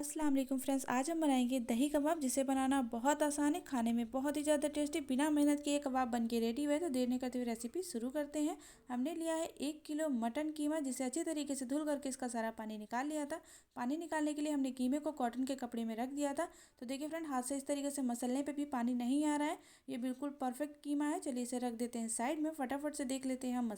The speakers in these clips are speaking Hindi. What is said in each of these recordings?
अस्सलाम वालेकुम फ्रेंड्स, आज हम बनाएंगे दही कबाब जिसे बनाना बहुत आसान है, खाने में बहुत ही ज़्यादा टेस्टी, बिना मेहनत के ये कबाब बन के रेडी हुए। तो देर नहीं करते हुए रेसिपी शुरू करते हैं। हमने लिया है 1 किलो मटन कीमा, जिसे अच्छी तरीके से धुल करके इसका सारा पानी निकाल लिया था। पानी निकालने के लिए हमने कीमे को कॉटन के कपड़े में रख दिया था। तो देखिए फ्रेंड, हाथ से इस तरीके से मसलने पर भी पानी नहीं आ रहा है। ये बिल्कुल परफेक्ट कीमा है। चलिए इसे रख देते हैं साइड में। फटाफट से देख लेते हैं हम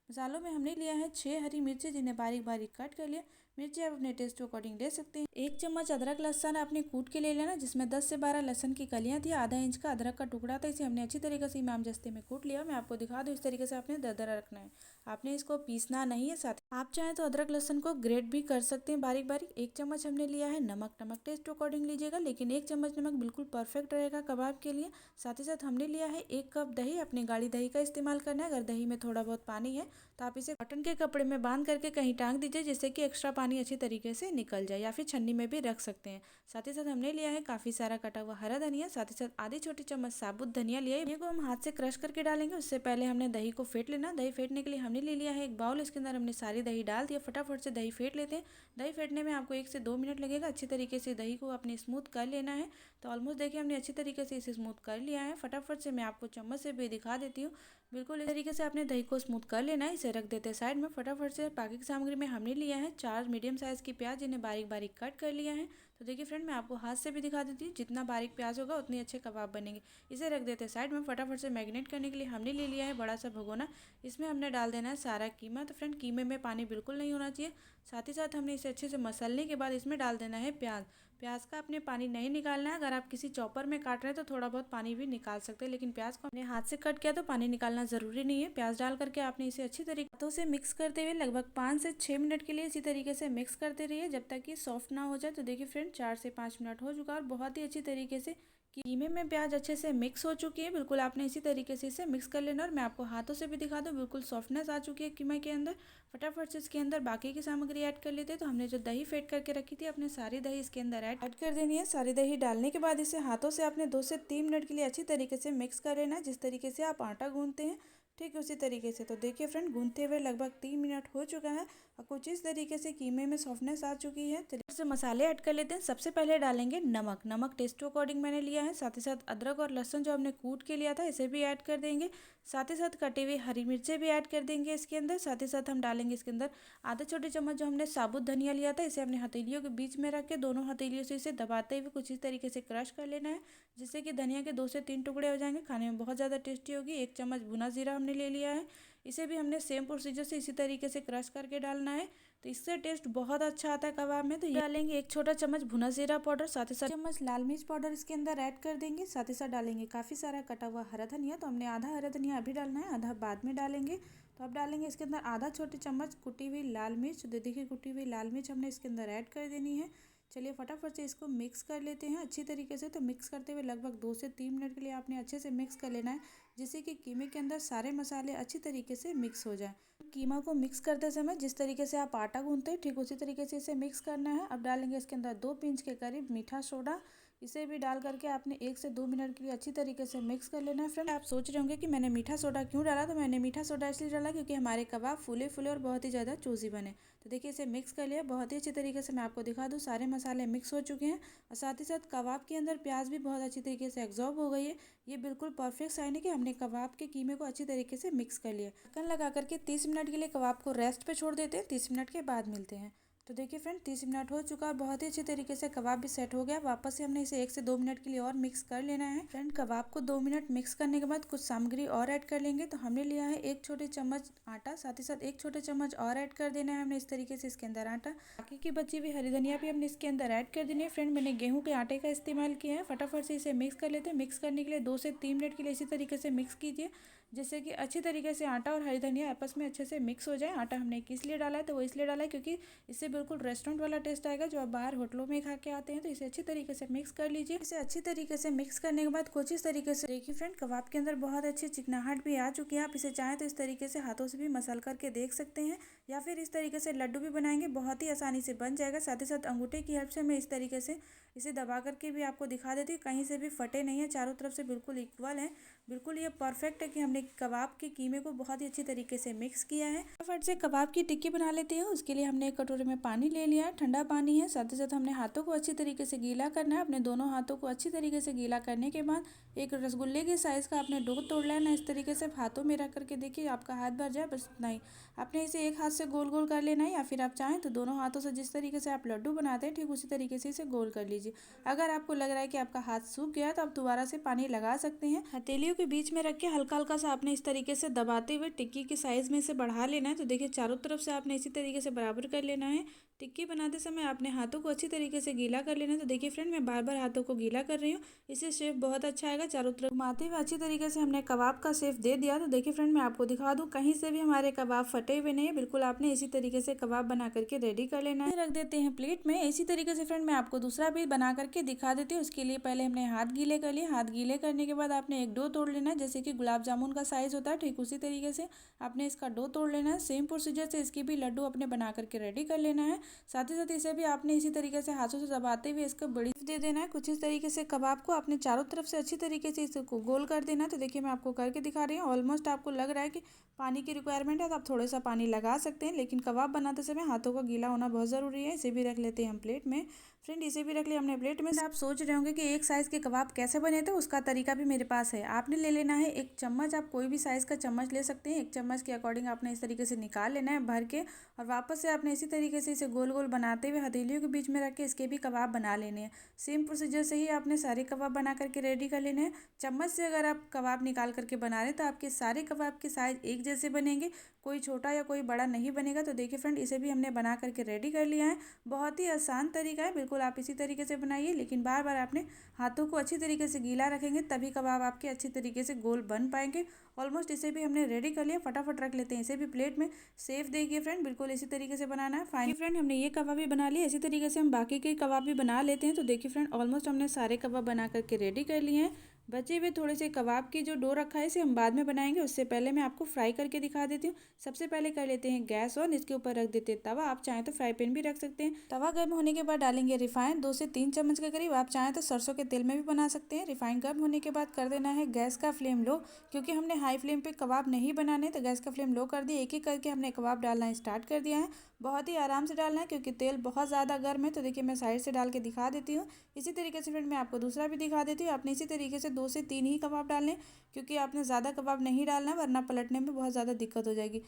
मसालों में हमने लिया है 6 हरी मिर्ची, जिन्हें बारीक बारीक कट कर लिया। मिर्ची आप अपने टेस्ट के अकॉर्डिंग ले सकते हैं। 1 चम्मच अदरक लहसुन आपने कूट के ले लेना, जिसमें 10 से 12 लहसुन की कलियां थी। आधा इंच का अदरक का टुकड़ा था, इसे हमने अच्छी तरीके से इमाम जस्ते में कूट लिया। मैं आपको दिखा दूँ, इस तरीके से आपने दरदरा रखना है। आपने इसको पीसना नहीं है। साथ आप चाहें तो अदरक लहसुन को ग्रेट भी कर सकते हैं बारीक बारीक। 1 चम्मच हमने लिया है नमक टेस्ट के अकॉर्डिंग लीजिएगा, लेकिन 1 चम्मच नमक बिल्कुल परफेक्ट रहेगा कबाब के लिए। साथ ही साथ हमने लिया है 1 कप दही। अपनी गाढ़ी दही का इस्तेमाल करना है। अगर दही में थोड़ा बहुत पानी है तो आप इसे कॉटन के कपड़े में बांध करके कहीं टांग दीजिए, जिससे कि एक्स्ट्रा पानी अच्छी तरीके से निकल जाए, या फिर छन्नी में भी रख सकते हैं। साथ ही साथ हमने लिया है काफ़ी सारा कटा हुआ हरा धनिया। साथ ही साथ आधी छोटी चम्मच साबुत धनिया लिया है। धनिया को हम हाथ से क्रश करके डालेंगे। उससे पहले हमने दही को फेंट लेना। दही फेंटने के लिए हमने ले लिया है एक बाउल। इसके अंदर हमने सारी दही डाल दिया। फटाफट से दही फेंट लेते हैं। दही फेंटने में आपको 1 से 2 मिनट लगेगा। अच्छी तरीके से दही को अपने स्मूथ कर लेना है। तो ऑलमोस्ट देखिए हमने अच्छी तरीके से इसे स्मूथ कर लिया है। फटाफट से मैं आपको चम्मच से भी दिखा देती हूँ। बिल्कुल इस तरीके से आपने दही को स्मूथ कर लेना है। इसे रख देते हैं साइड में। फटाफट से बाकी की सामग्री में हमने लिया है 4 मीडियम साइज़ की प्याज, जिन्हें बारीक बारीक कट कर लिया है। तो देखिए फ्रेंड, मैं आपको हाथ से भी दिखा देती हूँ। जितना बारीक प्याज होगा उतने अच्छे कबाब बनेंगे। इसे रख देते हैं साइड में। फटाफट से मैरिनेट करने के लिए हमने ले लिया है बड़ा सा भगोना। इसमें हमने डाल देना है सारा कीमा। तो फ्रेंड, कीमे में पानी बिल्कुल नहीं होना चाहिए। साथ ही साथ हमने इसे अच्छे से मसलने के बाद इसमें डाल देना है प्याज। प्याज का अपने पानी नहीं निकालना है। अगर आप किसी चॉपर में काट रहे हैं तो थोड़ा बहुत पानी भी निकाल सकते हैं, लेकिन प्याज को हमने हाथ से कट किया तो पानी निकालना ज़रूरी नहीं है। प्याज डाल करके आपने इसे अच्छी तरीके हाथों से मिक्स करते हुए लगभग 5 से 6 मिनट के लिए इसी तरीके से मिक्स करते रहिए, जब तक कि सॉफ्ट ना हो जाए। तो देखिए फ्रेंड, 4 से 5 मिनट हो चुका और बहुत ही अच्छी तरीके से कीमे में प्याज अच्छे से मिक्स हो चुकी है। बिल्कुल आपने इसी तरीके से इसे मिक्स कर लेना। और मैं आपको हाथों से भी दिखा दूँ, बिल्कुल सॉफ्टनेस आ चुकी है कीमा के अंदर। फटाफट से इसके अंदर बाकी की सामग्री ऐड कर लेते हैं। तो हमने जो दही फेंट करके रखी थी, अपने सारी दही इसके अंदर ऐड कर देनी है। सारी दही डालने के बाद इसे हाथों से आपने 2 से 3 मिनट के लिए अच्छी तरीके से मिक्स कर लेना है। जिस तरीके से आप आटा गूंथते हैं, ठीक उसी तरीके से। तो देखिए फ्रेंड, गूंथते हुए लगभग 3 मिनट हो चुका है और कुछ इस तरीके से कीमे में सॉफ्टनेस आ चुकी है। चलिए से मसाले ऐड कर लेते हैं। सबसे पहले डालेंगे नमक टेस्ट के अकॉर्डिंग मैंने लिया है। साथ ही साथ अदरक और लहसुन जो हमने कूट के लिया था, इसे भी ऐड कर देंगे। साथ ही साथ कटी हुई हरी मिर्चें भी ऐड कर देंगे इसके अंदर। साथ ही साथ हम डालेंगे इसके अंदर आधा छोटी चम्मच जो हमने साबुत धनिया लिया था, इसे अपने हथेलियों के बीच में रख के दोनों हथेलियों से इसे दबाते हुए कुछ इस तरीके से क्रश कर लेना है, जिससे कि धनिया के 2 से 3 टुकड़े हो जाएंगे। खाने में बहुत ज़्यादा टेस्टी होगी। 1 चम्मच भुना जीरा हमने ले लिया है। इसे भी हमने सेम प्रोसीजर से इसी तरीके से क्रश करके डालना है। तो इससे टेस्ट बहुत अच्छा आता है कबाब में। तो ये डालेंगे 1 छोटा चम्मच भुना जीरा पाउडर। साथ ही साथ चम्मच लाल मिर्च पाउडर इसके अंदर ऐड कर देंगे। साथ ही साथ डालेंगे काफ़ी सारा कटा हुआ हरा धनिया। तो हमने आधा हरा धनिया अभी डालना है, आधा बाद में डालेंगे। तो अब डालेंगे इसके अंदर आधा छोटी चम्मच कुटी हुई लाल मिर्च। तो देखिए, कुटी हुई लाल मिर्च हमने इसके अंदर ऐड कर देनी है। चलिए फटाफट से इसको मिक्स कर लेते हैं अच्छी तरीके से। तो मिक्स करते हुए लगभग 2 से 3 मिनट के लिए आपने अच्छे से मिक्स कर लेना है, जिससे कि कीमे के अंदर सारे मसाले अच्छी तरीके से मिक्स हो जाएं। कीमा को मिक्स करते समय जिस तरीके से आप आटा गूंथते हैं, ठीक उसी तरीके से इसे मिक्स करना है। अब डालेंगे इसके अंदर 2 पिंच के करीब मीठा सोडा। इसे भी डाल करके आपने 1 से 2 मिनट के लिए अच्छी तरीके से मिक्स कर लेना है। फ्रेंड, आप सोच रहे होंगे कि मैंने मीठा सोडा क्यों डाला। तो मैंने मीठा सोडा इसलिए डाला क्योंकि हमारे कबाब फूले फूले और बहुत ही ज़्यादा चूजी बने। तो देखिए, इसे मिक्स कर लिया बहुत ही अच्छी तरीके से। मैं आपको दिखा दूँ, सारे मसाले मिक्स हो चुके हैं और साथ ही साथ कबाब के अंदर प्याज भी बहुत अच्छी तरीके से एब्जॉर्ब हो गई है। ये बिल्कुल परफेक्ट साइन है कि हमने कबाब के कीमे को अच्छी तरीके से मिक्स कर लिया। ढक्कन लगा करके 30 मिनट के लिए कबाब को रेस्ट पे छोड़ देते हैं। 30 मिनट के बाद मिलते हैं। तो देखिए फ्रेंड, 30 मिनट हो चुका और बहुत ही अच्छी तरीके से कबाब भी सेट हो गया। वापस से हमने इसे 1 से 2 मिनट के लिए और मिक्स कर लेना है। फ्रेंड, कबाब को 2 मिनट मिक्स करने के बाद कुछ सामग्री और ऐड कर लेंगे। तो हमने लिया है 1 छोटे चम्मच आटा। साथ ही साथ 1 छोटे चम्मच और ऐड कर देना है हमने इस तरीके से इसके अंदर आटा। बाकी की बची हुई हरी धनिया भी हमने इसके अंदर ऐड कर देनी है। फ्रेंड, मैंने गेहूं के आटे का इस्तेमाल किया है। फटाफट से इसे मिक्स कर लेते हैं। मिक्स करने के लिए 2 से 3 मिनट के लिए इसी तरीके से मिक्स कीजिए, जिससे कि अच्छी तरीके से आटा और हरी धनिया आपस में अच्छे से मिक्स हो जाए। आटा हमने किस लिए डाला है, तो वो इसलिए डाला है क्योंकि इससे बिल्कुल रेस्टोरेंट वाला टेस्ट आएगा जो आप बाहर होटलों में खा के आते हैं। तो इसे अच्छी तरीके से मिक्स कर लीजिए। इसे अच्छी तरीके से मिक्स करने के बाद कुछ इस तरीके से देखिए फ्रेंड, कबाब के अंदर बहुत अच्छी चिकनाहट भी आ चुकी है। आप इसे चाहें तो इस तरीके से हाथों से भी मसल करके देख सकते हैं, या फिर इस तरीके से लड्डू भी बनाएंगे, बहुत ही आसानी से बन जाएगा। साथ ही साथ अंगूठे की हेल्प से मैं इस तरीके से इसे दबा करके भी आपको दिखा देती हूँ, कहीं से भी फटे नहीं है, चारों तरफ से बिल्कुल इक्वल है। बिल्कुल ये परफेक्ट है कि हमने कबाब के कीमे को बहुत ही अच्छी तरीके से मिक्स किया है। फटाफट से कबाब की टिक्की बना लेते हैं। उसके लिए हमने एक कटोरे में पानी ले लिया है, ठंडा पानी है। साथ ही साथ हमने हाथों को अच्छी तरीके से गीला करना है। अपने दोनों हाथों को अच्छी तरीके से गीला करने के बाद एक रसगुल्ले के साइज़ का आपने डो तोड़ लेना है। इस तरीके से हाथों में रख करके देखिए आपका हाथ भर जाए, बस इतना ही। आपने इसे एक हाथ से गोल गोल कर लेना है, या फिर आप चाहें तो दोनों हाथों से जिस तरीके से आप लड्डू बनाते हैं ठीक उसी तरीके से इसे गोल कर लीजिए। अगर आपको लग रहा है कि आपका हाथ सूख गया है तो आप दोबारा से पानी लगा सकते हैं। हथेलियों के बीच में रख के हल्का हल्का सा आपने इस तरीके से दबाते हुए टिक्की के साइज़ में इसे बढ़ा लेना है। तो देखिए चारों तरफ से आपने इसी तरीके से बराबर कर लेना है। टिक्की बनाते समय आपने हाथों को अच्छी तरीके से गीला कर लेना है। तो देखिए फ्रेंड, मैं बार बार हाथों को गीला कर रही हूँ, इससे शेप बहुत अच्छा आएगा। चारों तरफ घुमाते हुए अच्छी तरीके से हमने कबाब का शेप दे दिया। तो देखिए फ्रेंड, मैं आपको दिखा दूँ, कहीं से भी हमारे कबाब फटे हुए नहीं है। बिल्कुल आपने इसी तरीके से कबाब बना करके रेडी कर लेना है। रख देते हैं प्लेट में। इसी तरीके से फ्रेंड मैं आपको दूसरा भी बना करके दिखा देती हूँ। उसके लिए पहले हमने हाथ गीले कर लिए। हाथ गीले करने के बाद आपने एक डो तोड़ लेना है, जैसे कि गुलाब जामुन का साइज़ होता है ठीक उसी तरीके से आपने इसका डो तोड़ लेना है। सेम प्रोसीजर से इसकी भी लड्डू अपने बना करके रेडी कर लेना है। साथ ही साथ इसे भी आपने इसी तरीके से हाथों से दबाते हुए इसको बड़ी दे देना है। कुछ इस तरीके से कबाब को आपने चारों तरफ से अच्छी तरीके से इसको गोल कर देना है। तो देखिए मैं आपको करके दिखा रही हूँ। ऑलमोस्ट आपको लग रहा है कि पानी की रिक्वायरमेंट है तो आप थोड़ा सा पानी लगा सकते हैं, लेकिन कबाब बनाते समय हाथों का गीला होना बहुत ज़रूरी है। इसे भी रख लेते हैं हम प्लेट में। फ्रेंड, इसे भी रख लिया हमने प्लेट में। आप सोच रहे होंगे कि एक साइज़ के कबाब कैसे बने थे, उसका तरीका भी मेरे पास है। आपने ले लेना है एक चम्मच, आप कोई भी साइज़ का चम्मच ले सकते हैं। एक चम्मच के अकॉर्डिंग आपने इस तरीके से निकाल लेना है भर के, और वापस से आपने इसी तरीके से इसे गोल गोल बनाते हुए हथेलियों के बीच में रख के इसके भी कबाब बना लेने हैं। सेम प्रोसीजर से ही आपने सारे कबाब बना करके रेडी कर लेने हैं। चम्मच से अगर आप कबाब निकाल करके बना रहे हैं तो आपके सारे कबाब के साइज़ एक जैसे बनेंगे, कोई छोटा या कोई बड़ा नहीं बनेगा। तो देखिए फ्रेंड, इसे भी हमने बना करके रेडी कर लिया है। बहुत ही आसान तरीका है, बिल्कुल आप इसी तरीके से बनाइए, लेकिन बार बार आपने हाथों को अच्छी तरीके से गीला रखेंगे तभी कबाब आपके अच्छी तरीके से गोल बन पाएंगे। ऑलमोस्ट इसे भी हमने रेडी कर लिया। फटाफट रख लेते हैं इसे भी प्लेट में। सेफ देखिए फ्रेंड, बिल्कुल इसी तरीके से बनाना है। फाइनली फ्रेंड, हमने ये कबाब भी बना लिया। इसी तरीके से हम बाकी के कबाब भी बना लेते हैं। तो देखिए फ्रेंड, ऑलमोस्ट हमने सारे कबाब बना करके रेडी कर लिए हैं। बचे हुए थोड़े से कबाब की जो डो रखा है इसे हम बाद में बनाएंगे, उससे पहले मैं आपको फ्राई करके दिखा देती हूँ। सबसे पहले कर लेते हैं गैस ऑन, इसके ऊपर रख देते हैं तवा। आप चाहें तो फ्राई पैन भी रख सकते हैं। तवा गर्म होने के बाद डालेंगे रिफाइंड 2 से 3 चम्मच के करीब। आप चाहें तो सरसों के तेल में भी बना सकते हैं। रिफाइंड गर्म होने के बाद कर देना है गैस का फ्लेम लो, क्योंकि हमने हाई फ्लेम पे कबाब नहीं बनाने, तो गैस का फ्लेम लो कर दिया। एक एक करके हमने कबाब डालना स्टार्ट कर दिया है। बहुत ही आराम से डालना है क्योंकि तेल बहुत ज़्यादा गर्म है। तो देखिए मैं साइड से डाल के दिखा देती हूँ। इसी तरीके से फ्रेंड मैं आपको दूसरा भी दिखा देती हूँ। आपने इसी तरीके से 2 से 3 ही कबाब डालने, क्योंकि आपने ज़्यादा कबाब नहीं डालना है, वरना पलटने में बहुत ज़्यादा दिक्कत हो जाएगी।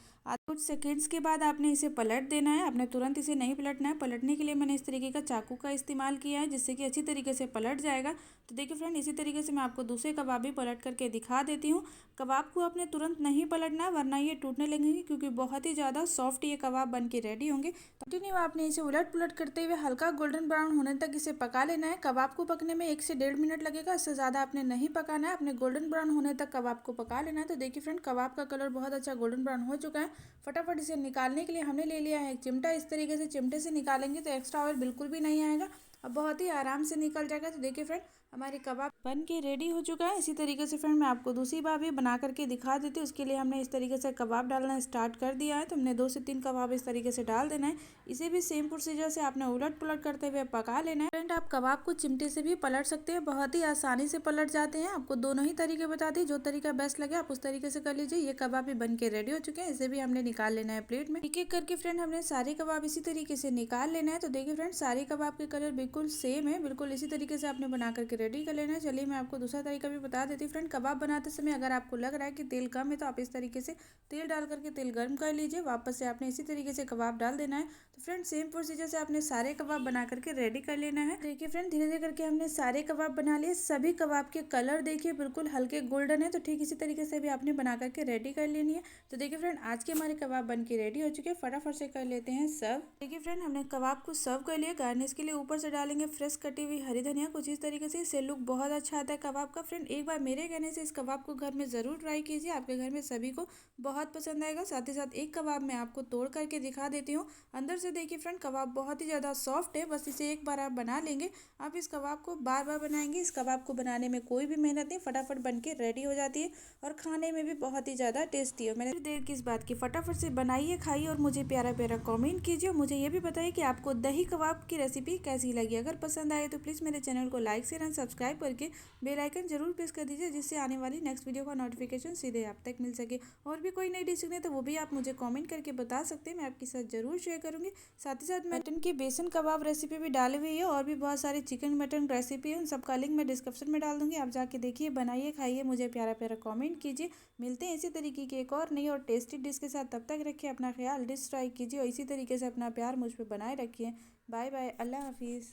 कुछ सेकेंड्स के बाद आपने इसे पलट देना है। आपने तुरंत इसे नहीं पलटना है। पलटने के लिए मैंने इस तरीके का चाकू का इस्तेमाल किया है, जिससे कि अच्छी तरीके से पलट जाएगा। तो देखिए फ्रेंड, इसी तरीके से मैं आपको दूसरे कबाब भी पलट करके दिखा देती हूँ। कबाब को आपने तुरंत नहीं पलटना है, वरना ये टूटने लगेंगे, क्योंकि बहुत ही ज़्यादा सॉफ्ट ये कबाब बन के रेडी होंगे। कंटिन्यू आपने इसे उलट पुलट करते हुए हल्का गोल्डन ब्राउन होने तक इसे पका लेना है। कबाब को पकने में 1 से 1.5 मिनट लगेगा, इससे ज़्यादा आपने नहीं पकाना है। आपने गोल्डन ब्राउन होने तक कबाब को पका लेना है। तो देखिए फ्रेंड, कबाब का कलर बहुत अच्छा गोल्डन ब्राउन हो चुका है। फटाफट इसे निकालने के लिए हमने ले लिया है एक चिमटा। इस तरीके से चिमटे से निकालेंगे तो एक्स्ट्रा ऑयल बिल्कुल भी नहीं आएगा और बहुत ही आराम से निकल जाएगा। तो देखिए फ्रेंड, हमारे कबाब बन के रेडी हो चुका है। इसी तरीके से फ्रेंड मैं आपको दूसरी बार भी बना करके दिखा देती हूँ। उसके लिए हमने इस तरीके से कबाब डालना स्टार्ट कर दिया है। तो हमने 2 से 3 कबाब इस तरीके से डाल देना है। इसे भी सेम प्रोसीजर से आपने उलट पुलट करते हुए पका लेना है। फ्रेंड, आप कबाब को चिमटे से भी पलट सकते हैं, बहुत ही आसानी से पलट जाते हैं। आपको दोनों ही तरीके बता दी, जो तरीका बेस्ट लगे आप उस तरीके से कर लीजिए। ये कबाब भी बन के रेडी हो चुके हैं। इसे भी हमने निकाल लेना है प्लेट में। एक एक करके फ्रेंड हमने सारे कबाब इसी तरीके से निकाल लेना है। तो देखिए फ्रेंड, सारे कबाब के कलर बिल्कुल सेम है। बिल्कुल इसी तरीके से आपने बना करके रेडी कर लेना है। चलिए मैं आपको दूसरा तरीका भी बता देती हूँ। फ्रेंड, कबाब बनाते समय अगर आपको लग रहा है कि तेल कम है तो आप इस तरीके से तेल डाल करके तेल गर्म कर लीजिए। वापस से आपने इसी तरीके से कबाब डाल देना है। तो फ्रेंड, सेम प्रोसीजर से आपने सारे कबाब बना करके रेडी कर लेना है। देखिए फ्रेंड, धीरे धीरे करके हमने सारे कबाब बना लिए। सभी कबाब के कलर देखिए बिल्कुल हल्के गोल्डन है। तो ठीक इसी तरीके से भी आपने बना करके रेडी कर लेनी है। तो देखिए फ्रेंड, आज के हमारे कबाब बन के रेडी हो चुके हैं। फटाफट से कर लेते हैं सर्व। देखिए फ्रेंड, हमने कबाब को सर्व कर लिया। गार्निश के लिए ऊपर से डालेंगे फ्रेश कटी हुई हरी धनिया। कुछ इस तरीके से इससे लुक बहुत अच्छा आता है कबाब का। फ्रेंड, एक बार मेरे कहने से इस कबाब को घर में ज़रूर ट्राई कीजिए। आपके घर में सभी को बहुत पसंद आएगा। साथ ही साथ एक कबाब मैं आपको तोड़ करके दिखा देती हूँ। अंदर से देखिए फ्रेंड, कबाब बहुत ही ज़्यादा सॉफ्ट है। बस इसे एक बार आप बना लेंगे, आप इस कबाब को बार बार बनाएंगे। इस कबाब को बनाने में कोई भी मेहनत नहीं, फटाफट बन के रेडी हो जाती है और खाने में भी बहुत ही ज़्यादा टेस्टी है। मैंने देर किस बात की, फटाफट से बनाइए, खाइए और मुझे प्यारा प्यारा कमेंट कीजिए। मुझे ये भी बताइए कि आपको दही कबाब की रेसिपी कैसी लगी। जाएगी। अगर पसंद आए तो प्लीज़ मेरे चैनल को लाइक शेयर एंड सब्सक्राइब करके बेल आइकन जरूर प्रेस कर दीजिए, जिससे आने वाली नेक्स्ट वीडियो का नोटिफिकेशन सीधे आप तक मिल सके। और भी कोई नई डिश सीखनी है तो वो भी आप मुझे कॉमेंट करके बता सकते हैं, मैं आपके साथ ज़रूर शेयर करूँगी। साथ ही साथ मटन की बेसन कबाब रेसिपी भी डाली हुई है और भी बहुत सारी चिकन मटन रेसिपी है, उन सबका लिंक मैं डिस्क्रिप्शन में डाल दूँगी। आप जाके देखिए, बनाइए, खाइए, मुझे प्यारा प्यारा कमेंट कीजिए। मिलते हैं इसी तरीके की एक और नई और टेस्टी डिश के साथ। तब तक रखिए अपना ख्याल, डिश ट्राई कीजिए और इसी तरीके से अपना प्यार मुझ पर बनाए रखिए। बाय बाय, अल्लाह हाफिज़।